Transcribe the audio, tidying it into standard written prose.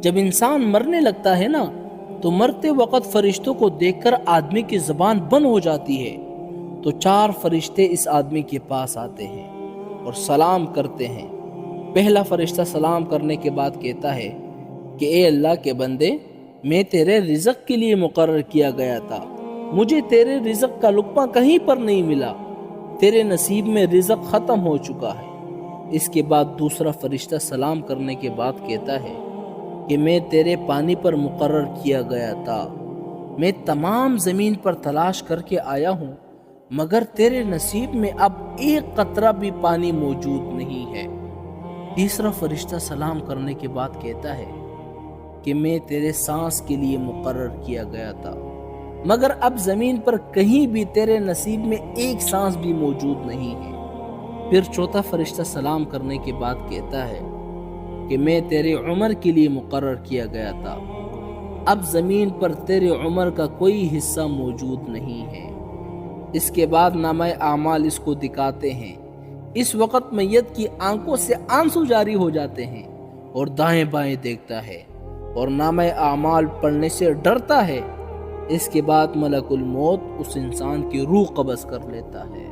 جب انسان مرنے لگتا ہے نا تو مرتے وقت فرشتوں کو دیکھ کر آدمی کی زبان بند ہو جاتی ہے، تو 4 فرشتے اس آدمی کے پاس آتے ہیں اور سلام کرتے ہیں۔ پہلا فرشتہ سلام کرنے کے بعد کہتا ہے کہ اے اللہ کے بندے، میں تیرے رزق کے لیے مقرر کیا گیا تھا، مجھے تیرے رزق کا لقمہ کہیں پر نہیں ملا، تیرے نصیب میں رزق ختم ہو چکا ہے۔ اس کے بعد دوسرا فرشتہ سلام کرنے کے بعد کہتا ہے کہ میں تیرے پانی پر مقرر کیا گیا تھا، میں تمام زمین پر تلاش کر کے آیا ہوں، مگر تیرے نصیب میں اب ایک قطرہ بھی پانی موجود نہیں ہے۔ تیسرا فرشتہ سلام کرنے کے بعد کہتا ہے کہ میں تیرے سانس کے لیے مقرر کیا گیا تھا، مگر اب زمین پر کہیں بھی تیرے نصیب میں ایک سانس بھی موجود نہیں ہے۔ پھر چوتھا فرشتہ سلام کرنے کے بعد کہتا ہے کہ میں تیرے عمر کے لیے مقرر کیا گیا تھا، اب زمین پر تیرے عمر کا کوئی حصہ موجود نہیں ہے۔ اس کے بعد نامہ اعمال اس کو دکھاتے ہیں۔ اس وقت میت کی آنکھوں سے آنسو جاری ہو جاتے ہیں اور دائیں بائیں دیکھتا ہے اور نامہ اعمال پڑھنے سے ڈرتا ہے۔ اس کے بعد ملک الموت اس انسان کی روح قبض کر لیتا ہے۔